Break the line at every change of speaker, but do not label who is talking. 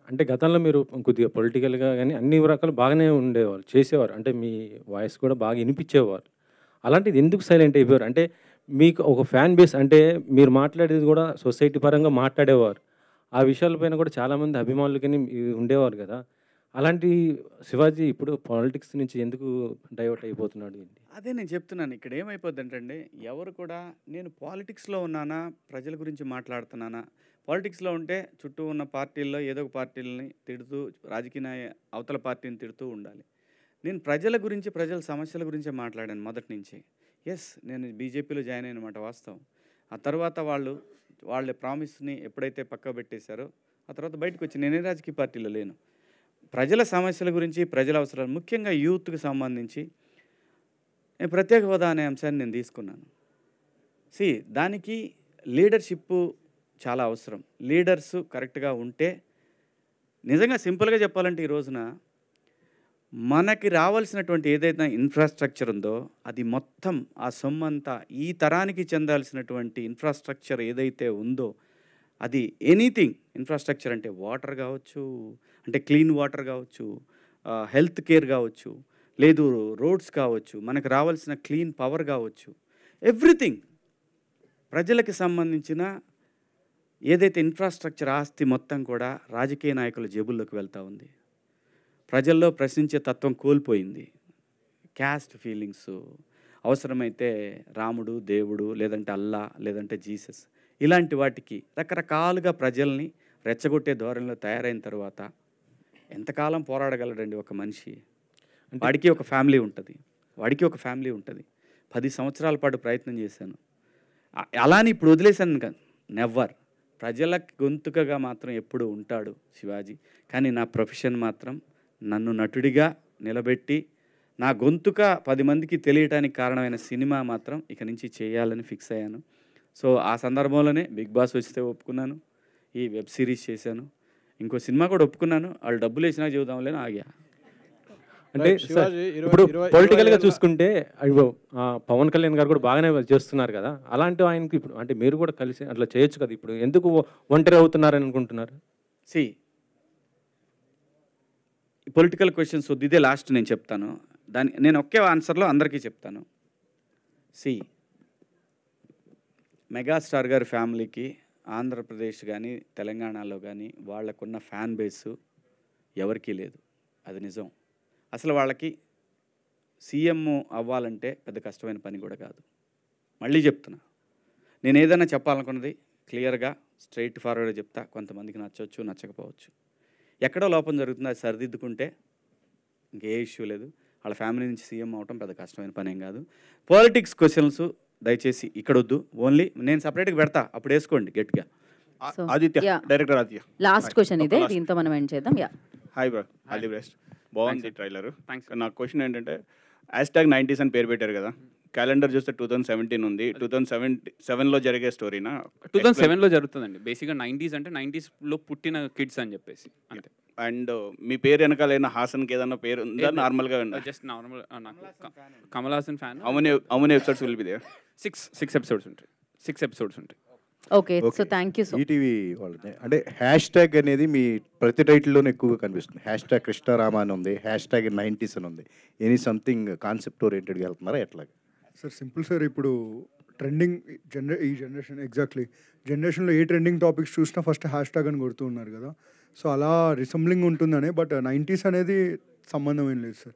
అంటే గతంలో మీరు కొద్దిగా పొలిటికల్‌గా గాని అన్ని రకాలు బాగానే ఉండేవాళ్ళు. చేసేవారు. అంటే మీ వాయిస్ కూడా బాగా ఇనిపిచ్చేవారు. అలాంటిది ఎందుకు సైలెంట్ అయిపోయారు? అంటే మీకు ఒక ఫ్యాన్ బేస్ అంటే మీరు మాట్లాడేది గూడా సొసైటీ పరంగా మాట్లాడేవారు. ఆ విషయాల పైన కూడా చాలామంది అభిమానులు గాని ఉండేవారు గదా! అలాంటి శివాజీ ఇప్పుడు పాలిటిక్స్ నుంచి ఎందుకు డైవర్ట్ అయిపోతున్నాడు ఏంటి?
అదే నేను చెప్తున్నాను. ఇక్కడ ఏమైపోద్దంటండి, ఎవరు కూడా నేను పాలిటిక్స్‌లో ఉన్నానా, ప్రజల గురించి మాట్లాడుతున్నానా, పాలిటిక్స్‌లో ఉంటే చుట్టూ ఉన్న పార్టీల్లో ఏదో ఒక పార్టీలని తిడుతూ, రాజకీయ అవతల పార్టీని తిడుతూ ఉండాలి. నేను ప్రజల గురించి, ప్రజల సమస్యల గురించే మాట్లాడాను మొదటి నుంచి. యెస్, నేను బీజేపీలో జాయిన్ అయిన మాట వాస్తవం. ఆ తర్వాత వాళ్ళ ప్రామిస్‌ని ఎప్పుడైతే పక్కకు పెట్టేశారో, ఆ తర్వాత బయటకొచ్చి నేనే రాజకీయ పార్టీలో లేను. ప్రజల సమస్యల గురించి, ప్రజల అవసరాలు ముఖ్యంగా యూత్‌కి సంబంధించి నేను ప్రత్యేక హోదా అనే అంశాన్ని నేను తీసుకున్నాను. సీ దానికి లీడర్‌షిప్పు చాలా అవసరం. లీడర్సు కరెక్ట్‌గా ఉంటే నిజంగా సింపుల్‌గా చెప్పాలంటే ఈ రోజున మనకి రావాల్సినటువంటి ఏదైతే ఇన్‌ఫ్రాస్ట్రక్చర్ ఉందో అది మొత్తం ఆ సొమ్మంతా ఈ తరానికి చెందాల్సినటువంటి ఇన్‌ఫ్రాస్ట్రక్చర్ ఏదైతే ఉందో అది ఎనీథింగ్ ఇన్‌ఫ్రాస్ట్రక్చర్ అంటే వాటర్ కావచ్చు, అంటే క్లీన్ వాటర్ కావచ్చు, హెల్త్ కేర్ కావచ్చు, లేదు రోడ్స్ కావచ్చు, మనకు రావాల్సిన క్లీన్ పవర్ కావచ్చు, ఎవ్రీథింగ్ ప్రజలకి సంబంధించిన ఏదైతే ఇన్‌ఫ్రాస్ట్రక్చర్ ఆస్తి మొత్తం కూడా రాజకీయ నాయకుల జేబుల్లోకి వెళ్తా ఉంది. ప్రజల్లో ప్రశ్నించే తత్వం కోల్పోయింది. క్యాస్ట్ ఫీలింగ్సు, అవసరమైతే రాముడు, దేవుడు, లేదంటే అల్లా, లేదంటే జీసస్ ఇలాంటి వాటికి రకరకాలుగా ప్రజల్ని రెచ్చగొట్టే ధోరణిలో తయారైన తర్వాత ఎంతకాలం పోరాడగలడండి ఒక మనిషి?
అంటే
వాడికి ఒక ఫ్యామిలీ ఉంటది. వాడికి ఒక ఫ్యామిలీ ఉంటది. 10 సంవత్సరాల పాటు ప్రయత్నం చేశాను. అలా అని ఇప్పుడు వదిలేసాను కాదు. నెవ్వర్. ప్రజల గొంతుకగా మాత్రం ఎప్పుడూ ఉంటాడు శివాజీ. కానీ నా ప్రొఫెషన్ మాత్రం నన్ను నటుడిగా నిలబెట్టి, నా గొంతుక 10 మందికి తెలియటానికి కారణమైన సినిమా మాత్రం ఇక నుంచి చేయాలని ఫిక్స్ అయ్యాను. సో, ఆ సందర్భంలోనే 'బిగ్ బాస్' వస్తే ఒప్పుకున్నాను. ఈ వెబ్ సిరీస్ చేశాను. ఇంకో సినిమా కూడా ఒప్పుకున్నాను. ఆళ్ళు డబ్బులేసినాక చెబుదాంలే అని ఆగా.
అంటే
రైట్.
సార్
శివాజీ
ఇప్పుడు
20
పొలిటికల్‌గా
ఏళ్ళ
చూసుకుంటే అయ్యో! పవన్ కళ్యాణ్ గారు కూడా బాగానే చేస్తున్నారు కదా! అలాంటి ఆయనకి ఇప్పుడు అంటే మీరు కూడా కలిసి అట్లా చేయొచ్చు కదా! ఇప్పుడు ఎందుకు ఒంటరి అవుతున్నారని అనుకుంటున్నారు?
సీ పొలిటికల్ క్వెషన్స్ వద్దు. ఇదే లాస్ట్ నేను చెప్తాను. నేను ఒకే ఆన్సర్‌లో అందరికీ చెప్తాను. సీ మెగాస్టార్ గారి ఫ్యామిలీకి ఆంధ్రప్రదేశ్ గానీ, తెలంగాణలో గానీ వాళ్ళకున్న ఫ్యాన్ బేసు ఎవరికీ లేదు. అది నిజం. అసలు వాళ్ళకి సీఎం అవ్వాలంటే పెద్ద కష్టమైన పని కూడా కాదు. మళ్ళీ చెప్తున్నా. నేనేదైనా చెప్పాలనుకున్నది క్లియర్‌గా స్ట్రెయిట్ ఫార్వర్డ్‌గా చెప్తా. కొంతమందికి నచ్చొచ్చు, నచ్చకపోవచ్చు. ఎక్కడో లోపం జరుగుతుంది. అది సరిదిద్దుకుంటే ఇంకే ఇష్యూ లేదు. వాళ్ళ ఫ్యామిలీ నుంచి సీఎం అవ్వటం పెద్ద కష్టమైన పనేం కాదు. పాలిటిక్స్ క్వెషన్స్ దయచేసి ఇక్కడొద్దు. ఓన్లీ నేను సెపరేట్‌గా పెడతా. అప్పుడు వేసుకోండి గట్టిగా.
So
Aditya,
yeah!
Director Aditya.
Last question ఇదే.
లాస్ట్.
దీంతో మనం ఎండ్ చేద్దాం. Yeah!
Hi bro, all the best. బాగుంది
థ్యాంక్స్
ట్రైలర్.
థ్యాంక్స్
నా క్వశ్చన్ ఏంటంటే #90s అని పేరు పెట్టారు కదా. క్యాలెండర్ చూస్తే 2017 ఉంది. 2077లో జరిగే స్టోరీనా?
2007లో జరుగుతుందండి. బేసిక్గా 90s అంటే 90స్లో పుట్టిన కిడ్స్ అని చెప్పేసి అంతే.
అండ్ మీ పేరు వెనకాల ఏదైనా హాసన్కి ఏదైనా పేరు ఉందా? నార్మల్గా
జస్ట్ నార్మల్ నాకు కమల్ హాసన్ ఫ్యాన్.
అవును episodes will be there.
6 episodes ఉంటాయి. 6 ఎపిసోడ్స్ ఉంటాయి.
Okay. So thank you so
ETV వాళ్ళది అంటే హ్యాష్ ట్యాగ్ అనేది మీ ప్రతి టైటిల్లోనే ఎక్కువగా కనిపిస్తుంది. హ్యాష్ ట్యాగ్ కృష్ణారామ అని ఉంది, హ్యాష్ ట్యాగ్ 90s అని ఉంది. ఎనీ సంథింగ్ కాన్సెప్ట్ ఓరియంటెడ్గా వెళ్తున్నారా ఎట్లాగా?
Sir simple sir. ఇప్పుడు ట్రెండింగ్ ఈ జనరేషన్ ఎగ్జాక్ట్లీ జనరేషన్లో ఏ ట్రెండింగ్ టాపిక్స్ చూసినా ఫస్ట్ హ్యాష్ ట్యాగ్ అని కొడుతూ ఉన్నారు కదా. సో అలా రిసెంబ్లింగ్ ఉంటుందనే. బట్ 90s అనేది సంబంధం ఏం లేదు సార్.